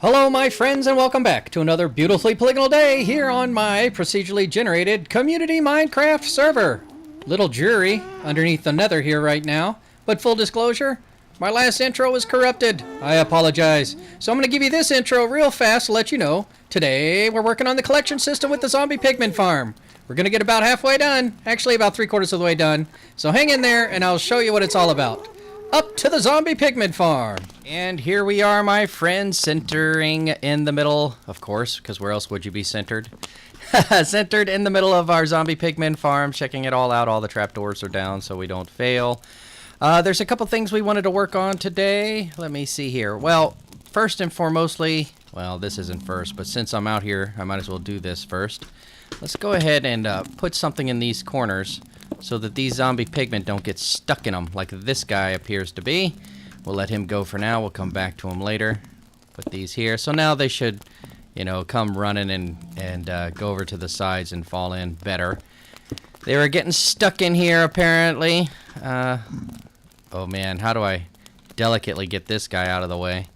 Hello my friends and welcome back to another beautifully polygonal day here on my procedurally generated community Minecraft server. Little jury underneath the nether here right now, but full disclosure, my last intro was corrupted. I apologize. So I'm going to give you this intro real fast to let you know. Today we're working on the collection system with the zombie pigment farm. We're going to get about halfway done, actually about 3/4 of the way done. So hang in there and I'll show you what it's all about. Up to the zombie pigment farm. And here we are, my friends, centering in the middle, of course, because where else would you be centered? Centered in the middle of our zombie pigment farm, checking it all out. All the trapdoors are down so we don't fail. There's a couple things we wanted to work on today. Let me see here. Well, first and foremostly, well, this isn't first, but since I'm out here, I might as well do this first. Let's go ahead and put something in these corners so that these zombie pigment don't get stuck in them like this guy appears to be. We'll let him go for now. We'll come back to him later. Put these here. So now they should, you know, come running and go over to the sides and fall in better. They were getting stuck in here apparently. Oh man, how do I delicately get this guy out of the way?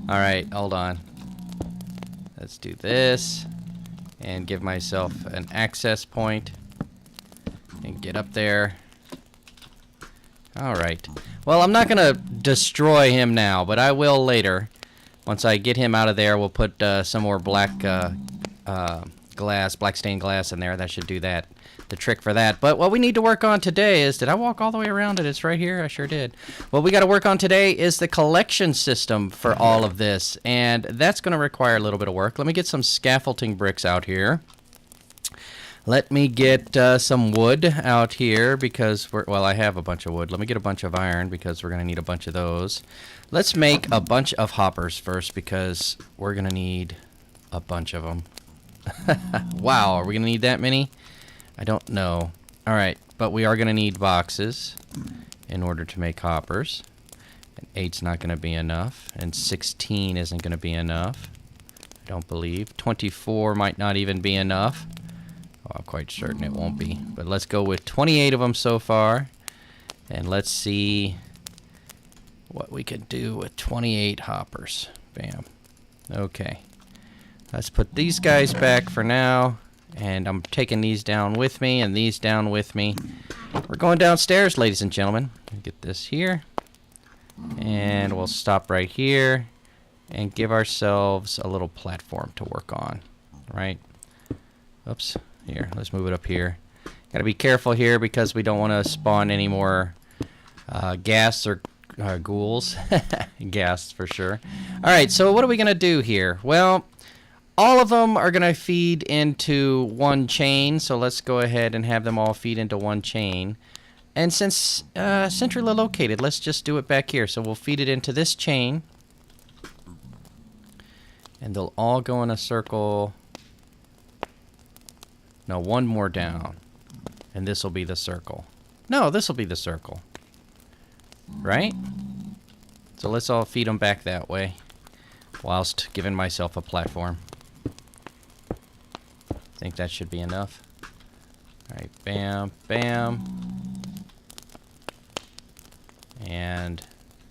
Alright, hold on. Let's do this and give myself an access point and get up there. Alright. Well, I'm not going to destroy him now, but I will later. Once I get him out of there, we'll put some more black glass, black stained glass in there. That should do that, the trick for that. But what we need to work on today is, did I walk all the way around it? It's right here. I sure did. What we got to work on today is the collection system for all of this, and that's going to require a little bit of work. Let me get some scaffolding bricks out here. Let me get some wood out here because well, I have a bunch of wood. Let me get a bunch of iron because we're going to need a bunch of those. Let's make a bunch of hoppers first because we're going to need a bunch of them. Wow, are we going to need that many? I don't know. All right, but we are going to need boxes in order to make hoppers. And 8's not going to be enough, and 16 isn't going to be enough. I don't believe. 24 might not even be enough. Oh, I'm quite certain it won't be. But let's go with 28 of them so far. And let's see what we could do with 28 hoppers. Bam. Okay. Let's put these guys back for now. And I'm taking these down with me and these down with me. We're going downstairs, ladies and gentlemen. Get this here. And we'll stop right here and give ourselves a little platform to work on. Right? Oops. Here, let's move it up here. Gotta be careful here because we don't want to spawn any more ghast or ghouls. Ghast for sure. Alright, so what are we gonna do here? Well, all of them are gonna feed into one chain, so let's go ahead and have them all feed into one chain. And since centrally located, let's just do it back here. So we'll feed it into this chain. And they'll all go in a circle. No, one more down. And this will be the circle. No, this will be the circle. Right? So let's all feed them back that way. Whilst giving myself a platform. I think that should be enough. Alright, bam, bam. And,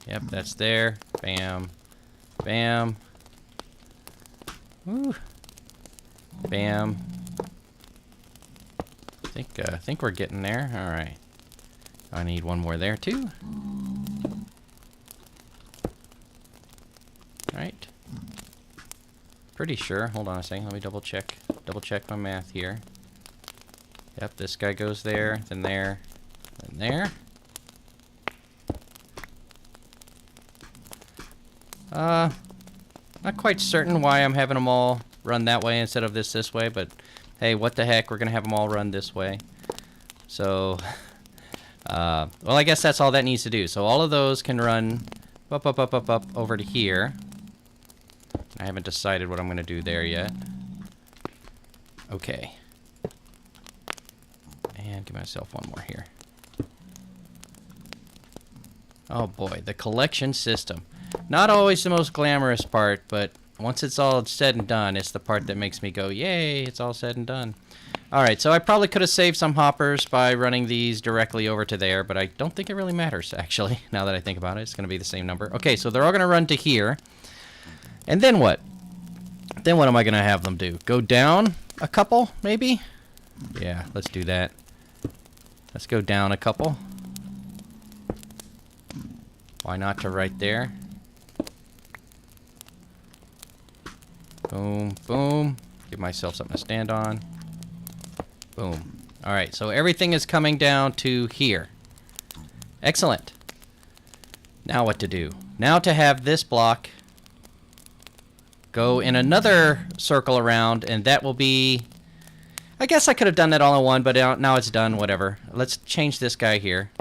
yep, that's there. Bam, bam. Woo. Bam. I think we're getting there. All right. I need one more there too. All right. Pretty sure. Hold on a second. Let me double check. Double check my math here. Yep, this guy goes there, then there, then there. Not quite certain why I'm having them all run that way instead of this way, but hey, what the heck, we're going to have them all run this way. So, well, I guess that's all that needs to do. So all of those can run up over to here. I haven't decided what I'm going to do there yet. Okay. And give myself one more here. Oh boy, the collection system. Not always the most glamorous part, but once it's all said and done, it's the part that makes me go, yay, it's all said and done. Alright, so I probably could have saved some hoppers by running these directly over to there, but I don't think it really matters, actually, now that I think about it. It's going to be the same number. Okay, so they're all going to run to here. And then what? Then what am I going to have them do? Go down a couple, maybe? Yeah, let's do that. Let's go down a couple. Why not to right there? Boom, boom. Give myself something to stand on. Boom. Alright, so everything is coming down to here. Excellent. Now what to do? Now to have this block go in another circle around, and that will be... I guess I could have done that all in one, but now it's done, whatever. Let's change this guy here.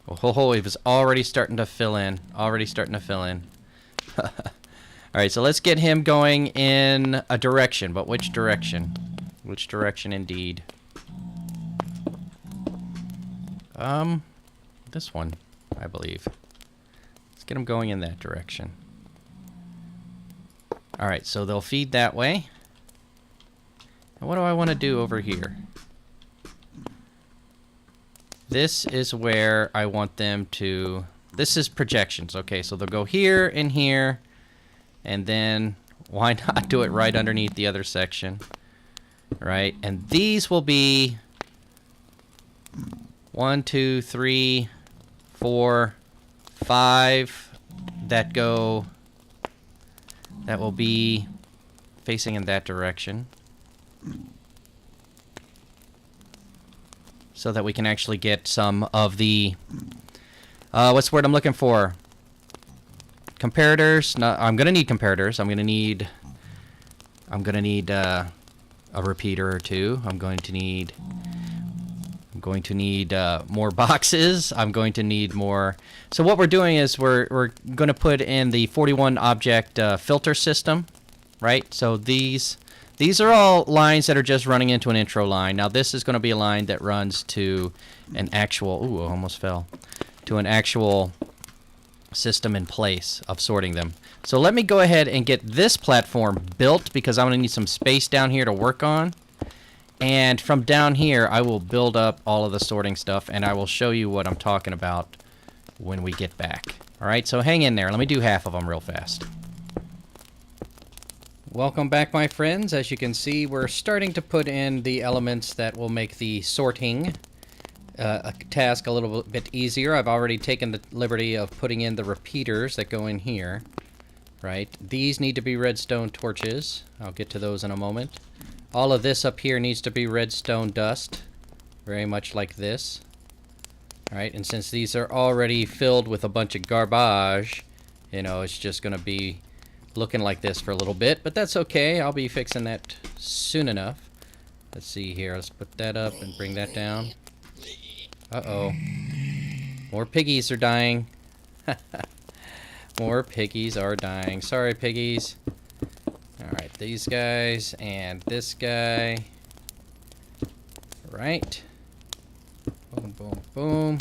Oh, he was already starting to fill in. Already starting to fill in. Alright, so let's get him going in a direction, but which direction? Which direction indeed? This one, I believe. Let's get him going in that direction. Alright, so they'll feed that way. And what do I want to do over here? This is where I want them to... This is projections. Okay, so they'll go here and here. And then, why not do it right underneath the other section? Right? And these will be... 1, 2, 3, 4, 5 that go... That will be facing in that direction. So that we can actually get some of the... what's the word I'm looking for? Comparators? No, I'm going to need comparators. I'm going to need a repeater or two. I'm going to need more boxes. I'm going to need more. So what we're doing is we're going to put in the 41 object filter system, right? So these are all lines that are just running into an intro line. Now this is going to be a line that runs to an actual, ooh, I almost fell, to an actual system in place of sorting them. So let me go ahead and get this platform built because I'm going to need some space down here to work on. And from down here, I will build up all of the sorting stuff, and I will show you what I'm talking about when we get back. All right, so hang in there. Let me do half of them real fast. Welcome back, my friends. As you can see, we're starting to put in the elements that will make the sorting a task a little bit easier. I've already taken the liberty of putting in the repeaters that go in here. Right? These need to be redstone torches. I'll get to those in a moment. All of this up here needs to be redstone dust, very much like this. Alright, and since these are already filled with a bunch of garbage, you know, it's just going to be looking like this for a little bit, but that's okay. I'll be fixing that soon enough. Let's see here. Let's put that up and bring that down. Uh-oh. More piggies are dying. More piggies are dying. Sorry, piggies. Alright, these guys and this guy. Right. Boom, boom, boom.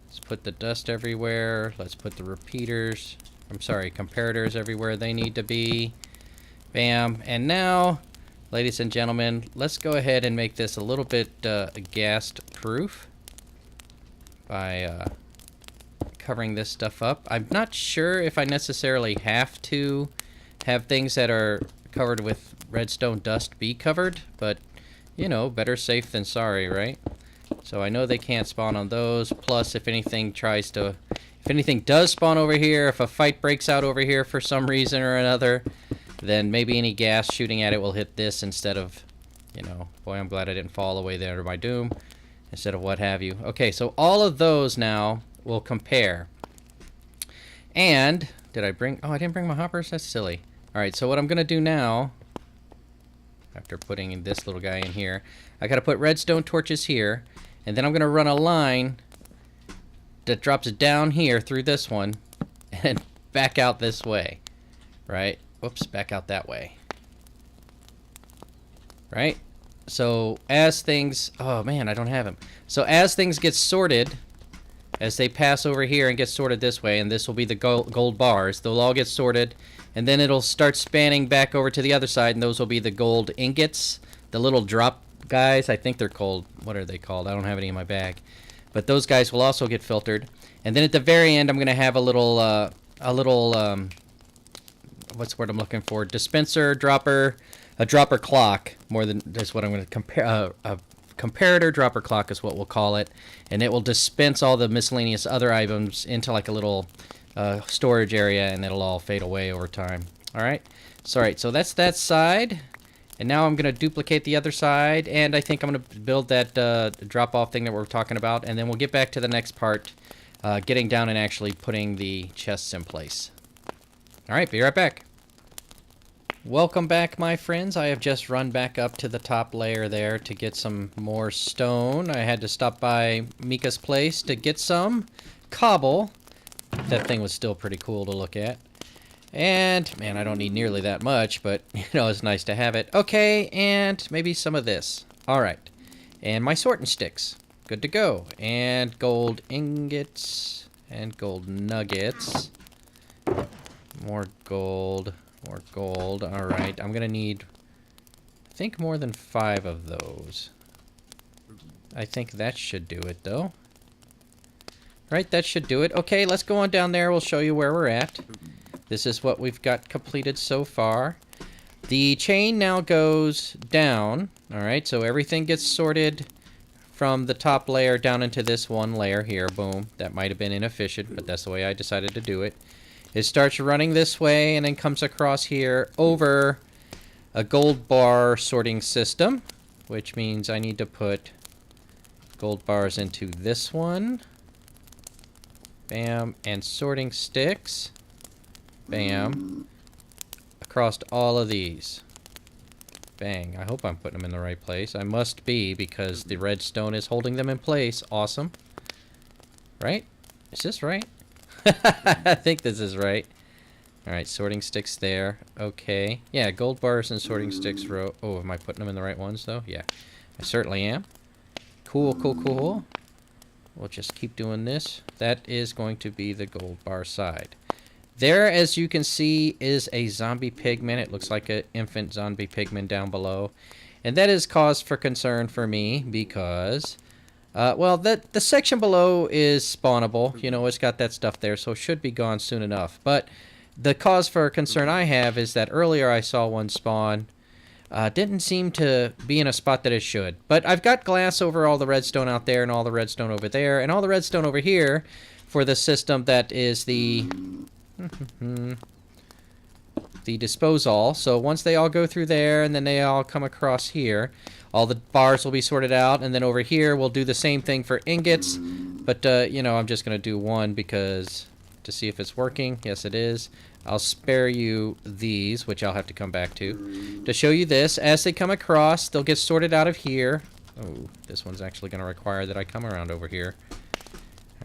Let's put the dust everywhere. Let's put the repeaters. I'm sorry, comparators everywhere they need to be. Bam. And now, ladies and gentlemen, let's go ahead and make this a little bit ghast-proof by covering this stuff up. I'm not sure if I necessarily have to have things that are covered with redstone dust be covered, but, you know, better safe than sorry, right? So I know they can't spawn on those, plus if anything does spawn over here, if a fight breaks out over here for some reason or another, then maybe any gas shooting at it will hit this instead of, you know, boy, I'm glad I didn't fall away there to my doom, instead of what have you. Okay, so all of those now will compare. And, did I bring, oh, I didn't bring my hoppers? That's silly. Alright, so what I'm going to do now, after putting in this little guy in here, I got to put redstone torches here, and then I'm going to run a line that drops down here through this one, and back out this way. Right? Whoops, back out that way. Right? So, as things, oh man, I don't have them. So, as things get sorted, as they pass over here and get sorted this way, and this will be the gold bars, they'll all get sorted, and then it'll start spanning back over to the other side, and those will be the gold ingots, the little drop guys. I think they're called, what are they called? I don't have any in my bag. But those guys will also get filtered. And then at the very end, I'm going to have a little, what what's the word I'm looking for? Dispenser, dropper, a dropper clock. More than that's what I'm going to compare. A comparator dropper clock is what we'll call it, and it will dispense all the miscellaneous other items into like a little storage area, and it'll all fade away over time. All right. So that's that side. And now I'm going to duplicate the other side, and I think I'm going to build that drop-off thing that we're talking about, and then we'll get back to the next part, getting down and actually putting the chests in place. All right, be right back. Welcome back, my friends. I have just run back up to the top layer there to get some more stone. I had to stop by Mika's place to get some cobble. That thing was still pretty cool to look at. And, man, I don't need nearly that much, but, you know, it's nice to have it. Okay, and maybe some of this. All right. And my sorting sticks. Good to go. And gold ingots and gold nuggets. More gold. More gold. All right. I'm going to need, I think, more than 5 of those. I think that should do it, though. Right, that should do it. Okay, let's go on down there. We'll show you where we're at. This is what we've got completed so far. The chain now goes down. All right, so everything gets sorted from the top layer down into this one layer here. Boom. That might have been inefficient, but that's the way I decided to do it. It starts running this way and then comes across here over a gold bar sorting system, which means I need to put gold bars into this one. Bam. And sorting sticks. Bam. Across all of these. Bang. I hope I'm putting them in the right place. I must be, because the redstone is holding them in place. Awesome. Right? Is this right? I think this is right. Alright, sorting sticks there. Okay. Yeah, gold bars and sorting sticks row. Oh, am I putting them in the right ones, though? Yeah. I certainly am. Cool, cool, cool. We'll just keep doing this. That is going to be the gold bar side. There, as you can see, is a zombie pigman. It looks like an infant zombie pigman down below. And that is cause for concern for me because, well, the section below is spawnable. You know, it's got that stuff there, so it should be gone soon enough. But the cause for concern I have is that earlier I saw one spawn. Didn't seem to be in a spot that it should. But I've got glass over all the redstone out there and all the redstone over there and all the redstone over here for the system that is the disposal. So once they all go through there and then they all come across here, all the bars will be sorted out, and then over here we'll do the same thing for ingots. But, you know, I'm just going to do one because to see if it's working. Yes, it is. I'll spare you these, which I'll have to come back to show you this. As they come across, they'll get sorted out of here. Oh, this one's actually going to require that I come around over here.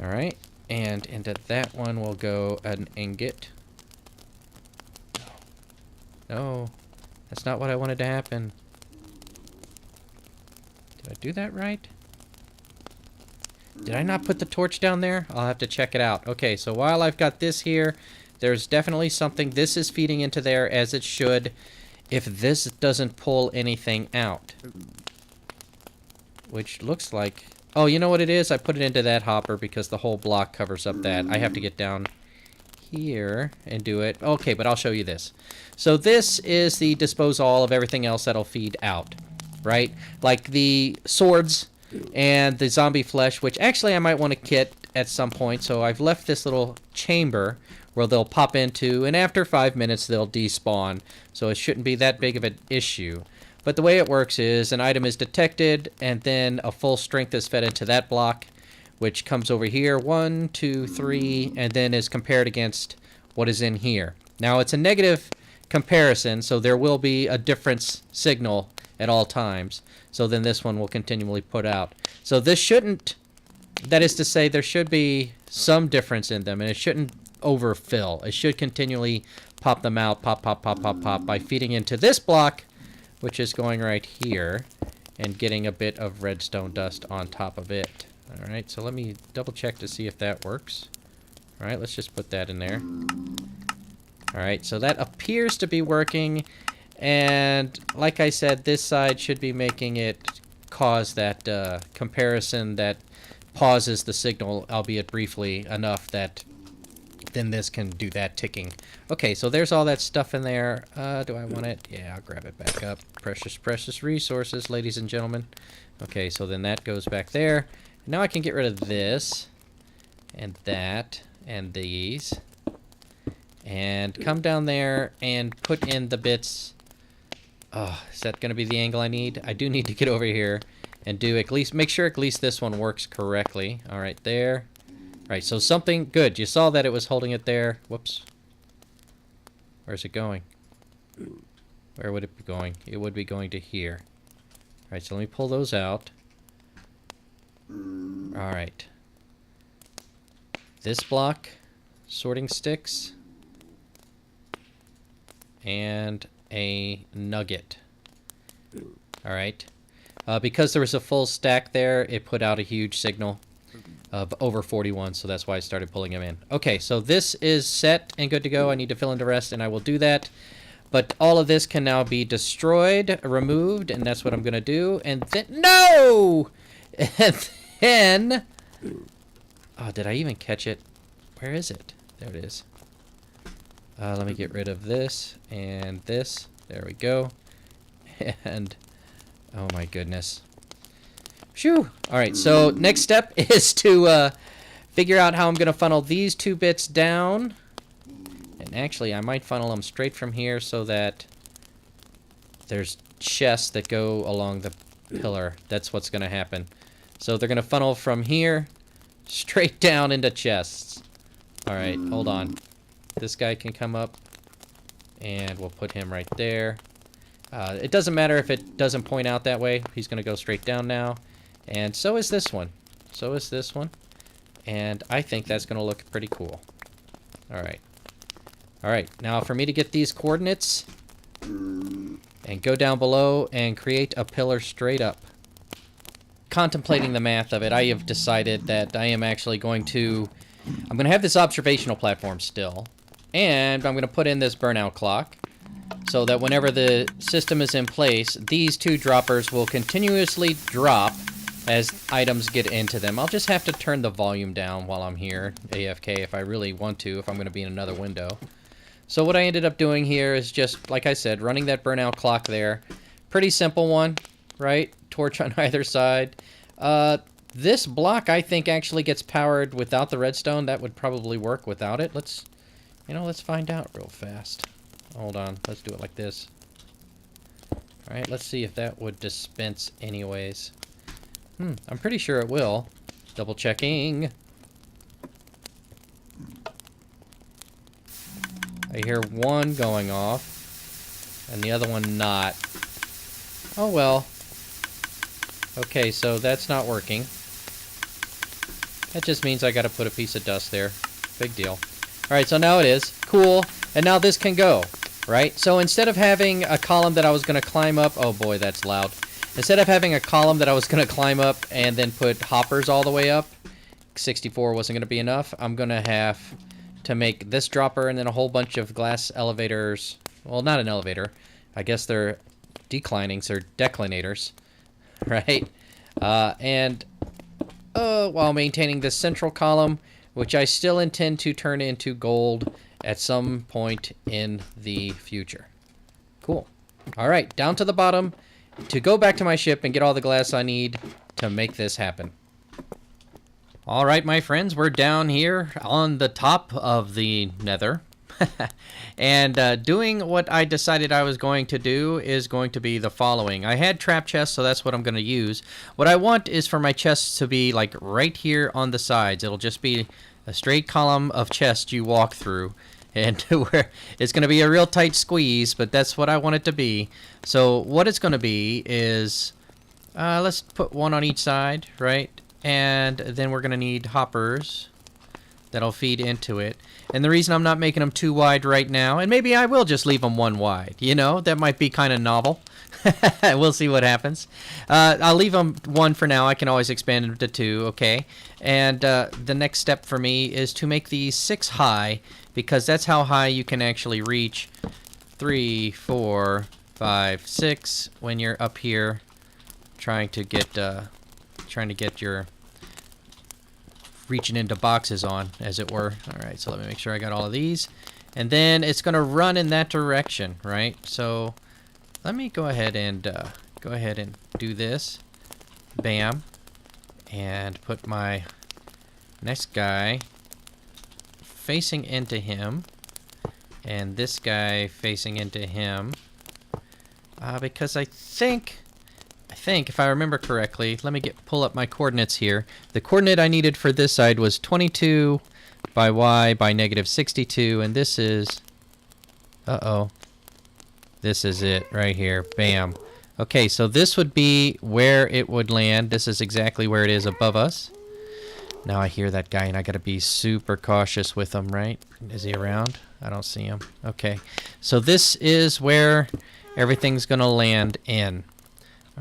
All right. And into that one will go an ingot. No, that's not what I wanted to happen. Did I do that right? Did I not put the torch down there? I'll have to check it out. Okay, so while I've got this here, there's definitely something. This is feeding into there as it should if this doesn't pull anything out. Which looks like... Oh, you know what it is? I put it into that hopper because the whole block covers up that. I have to get down here and do it. Okay, but I'll show you this. So this is the disposal of everything else that'll feed out, right? Like the swords and the zombie flesh, which actually I might want to kit at some point. So I've left this little chamber where they'll pop into, and after 5 minutes they'll despawn. So it shouldn't be that big of an issue. But the way it works is an item is detected, and then a full strength is fed into that block, which comes over here, 1, 2, 3, and then is compared against what is in here. Now, it's a negative comparison, so there will be a difference signal at all times. So then this one will continually put out. So this shouldn't, that is to say, there should be some difference in them, and it shouldn't overfill. It should continually pop them out, pop, pop, pop, pop, pop, by feeding into this block, which is going right here, and getting a bit of redstone dust on top of it. Alright, so let me double check to see if that works. Alright, let's just put that in there. Alright, so that appears to be working, and like I said, this side should be making it cause that comparison that pauses the signal, albeit briefly, enough that then this can do that ticking. Okay, so there's all that stuff in there. Do I want it? Yeah, I'll grab it back up. Precious, precious resources, ladies and gentlemen. Okay, so then that goes back there. Now I can get rid of this, and that, and these. And come down there and put in the bits. Oh, is that going to be the angle I need? I do need to get over here and do at least, make sure at least this one works correctly. All right, there. All right, so something, good. You saw that it was holding it there. Whoops. Where's it going? Where would it be going? It would be going to here. All right, so let me pull those out. All right. This block, sorting sticks, and a nugget. All right. Because there was a full stack there, it put out a huge signal of over 41, so that's why I started pulling them in. Okay, so this is set and good to go. I need to fill in the rest, and I will do that. But all of this can now be destroyed, removed, and that's what I'm going to do. And then... No! And then... Oh, did I even catch it? Where is it? There it is. Let me get rid of this and this. There we go. And... Oh my goodness. Phew! Alright, so next step is to figure out how I'm going to funnel these two bits down. And actually, I might funnel them straight from here so that there's chests that go along the pillar. That's what's going to happen. So they're going to funnel from here straight down into chests. Alright, hold on. This guy can come up, and we'll put him right there. It doesn't matter if it doesn't point out that way. He's going to go straight down now. And so is this one. So is this one. And I think that's going to look pretty cool. Alright. Alright, now for me to get these coordinates and go down below and create a pillar straight up. Contemplating the math of it, I have decided that I am actually going to... I'm going to have this observational platform still. And I'm going to put in this burnout clock. So that whenever the system is in place, these two droppers will continuously drop as items get into them. I'll just have to turn the volume down while I'm here, AFK, if I really want to, if I'm going to be in another window. So what I ended up doing here is just, like I said, running that burnout clock there. Pretty simple one, right? Torch on either side. This block, I think, actually gets powered without the redstone. That would probably work without it. Let's find out real fast. Hold on, let's do it like this. Alright, let's see if that would dispense anyways. I'm pretty sure it will. Double checking. I hear one going off, and the other one not. Oh well. Okay, so that's not working. That just means I gotta put a piece of dust there. Big deal. Alright, so now it is. Cool. And now this can go. Right? So instead of having a column that I was going to climb up... Oh boy, that's loud. Instead of having a column that I was going to climb up and then put hoppers all the way up, 64 wasn't going to be enough, I'm going to have to make this dropper and then a whole bunch of glass elevators. Well, not an elevator. I guess they're declinings or declinators. Right? While maintaining this central column, which I still intend to turn into gold at some point in the future. Cool. Alright, down to the bottom to go back to my ship and get all the glass I need to make this happen. Alright, my friends, we're down here on the top of the nether. And doing what I decided I was going to do is going to be the following. I had trap chests, so that's what I'm going to use. What I want is for my chests to be like right here on the sides. It'll just be a straight column of chests you walk through. And where it's going to be a real tight squeeze, but that's what I want it to be. So what it's going to be is, let's put one on each side, right? And then we're going to need hoppers that'll feed into it. And the reason I'm not making them too wide right now, and maybe I will just leave them one wide, you know, that might be kind of novel. We'll see what happens. I'll leave them one for now. I can always expand them to two, okay? And the next step for me is to make these 6 high, because that's how high you can actually reach 3, 4, 5, 6 when you're up here trying to get your reaching into boxes on, as it were. All right, so let me make sure I got all of these. And then it's going to run in that direction, right? So let me go ahead and do this. Bam. And put my next guy facing into him. And this guy facing into him. Because I think if I remember correctly, let me pull up my coordinates here. The coordinate I needed for this side was 22 by y by negative 62, and this is, this is it right here. Bam. Okay, so this would be where it would land. This is exactly where it is above us. Now I hear that guy, and I gotta be super cautious with him, right? Is he around? I don't see him. Okay, so this is where everything's gonna land in.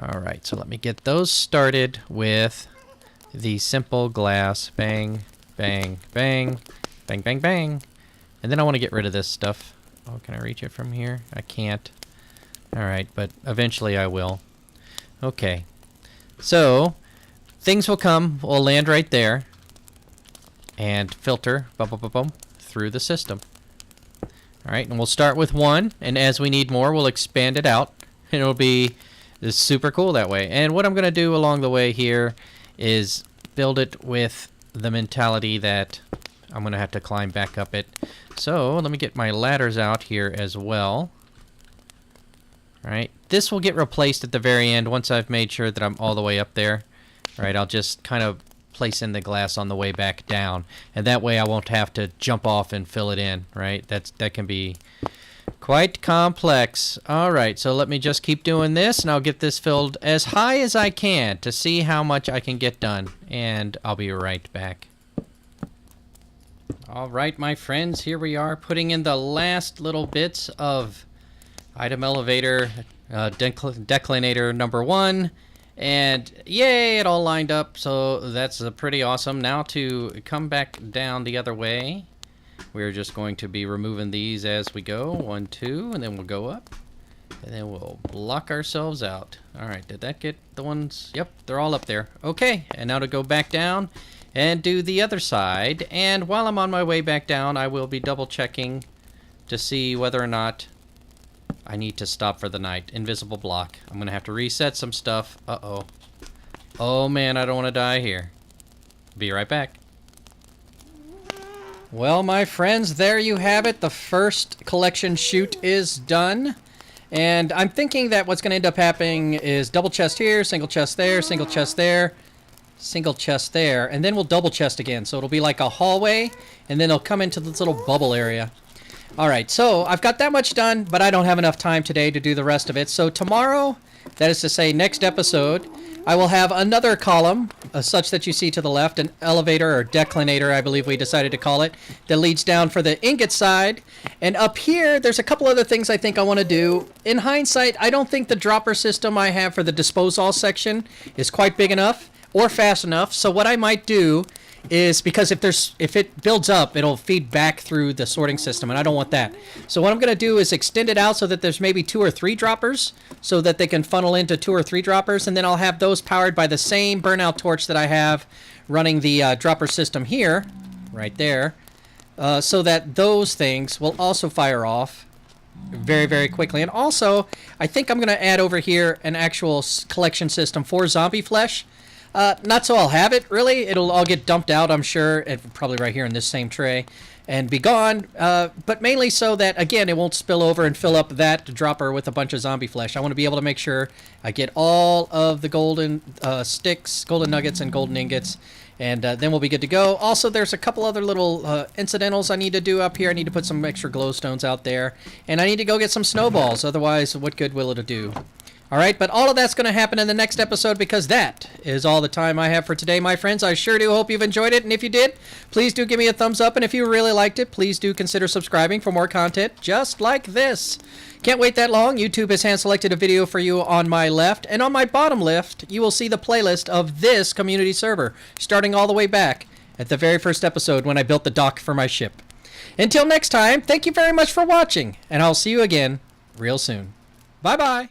All right, so let me get those started with the simple glass. Bang, bang, bang, bang, bang, bang. And then I want to get rid of this stuff. Oh, can I reach it from here? I can't. All right, but eventually I will. Okay, so things will come. We'll land right there and filter through the system. All right, and we'll start with one, and as we need more, we'll expand it out, and it'll be super cool that way. And what I'm going to do along the way here is build it with the mentality that I'm going to have to climb back up it. So let me get my ladders out here as well. All right, this will get replaced at the very end once I've made sure that I'm all the way up there. All right, I'll just kind of place in the glass on the way back down, and that way I won't have to jump off and fill it in, right? That can be quite complex. All right, so let me just keep doing this, and I'll get this filled as high as I can to see how much I can get done, and I'll be right back. All right, my friends, here we are putting in the last little bits of item elevator declinator number 1, and yay, it all lined up, so that's pretty awesome. Now to come back down the other way, we're just going to be removing these as we go. 1, 2, and then we'll go up. And then we'll block ourselves out. Alright, did that get the ones? Yep, they're all up there. Okay, and now to go back down and do the other side. And while I'm on my way back down, I will be double checking to see whether or not I need to stop for the night. Invisible block. I'm going to have to reset some stuff. Uh-oh. Oh man, I don't want to die here. Be right back. Well, my friends, there you have it. The first collection shoot is done. And I'm thinking that what's going to end up happening is double chest here, single chest there, single chest there, single chest there, and then we'll double chest again. So it'll be like a hallway, and then it'll come into this little bubble area. All right, so I've got that much done, but I don't have enough time today to do the rest of it. So tomorrow, that is to say next episode, I will have another column, such that you see to the left, an elevator or declinator, I believe we decided to call it, that leads down for the ingot side. And up here, there's a couple other things I think I want to do. In hindsight, I don't think the dropper system I have for the disposal section is quite big enough or fast enough. So what I might do is, because if it builds up, it'll feed back through the sorting system, and I don't want that. So what I'm going to do is extend it out so that there's maybe 2 or 3 droppers, so that they can funnel into 2 or 3 droppers, and then I'll have those powered by the same burnout torch that I have running the dropper system here, right there, so that those things will also fire off very, very quickly. And also, I think I'm going to add over here an actual collection system for zombie flesh. Not so I'll have it, really. It'll all get dumped out, I'm sure, and probably right here in this same tray, and be gone. But mainly so that, again, it won't spill over and fill up that dropper with a bunch of zombie flesh. I want to be able to make sure I get all of the golden sticks, golden nuggets, and golden ingots, and then we'll be good to go. Also, there's a couple other little incidentals I need to do up here. I need to put some extra glowstones out there, and I need to go get some snowballs. Otherwise, what good will it do? All right, but all of that's going to happen in the next episode, because that is all the time I have for today, my friends. I sure do hope you've enjoyed it, and if you did, please do give me a thumbs up, and if you really liked it, please do consider subscribing for more content just like this. Can't wait that long. YouTube has hand-selected a video for you on my left, and on my bottom left, you will see the playlist of this community server, starting all the way back at the very first episode when I built the dock for my ship. Until next time, thank you very much for watching, and I'll see you again real soon. Bye-bye.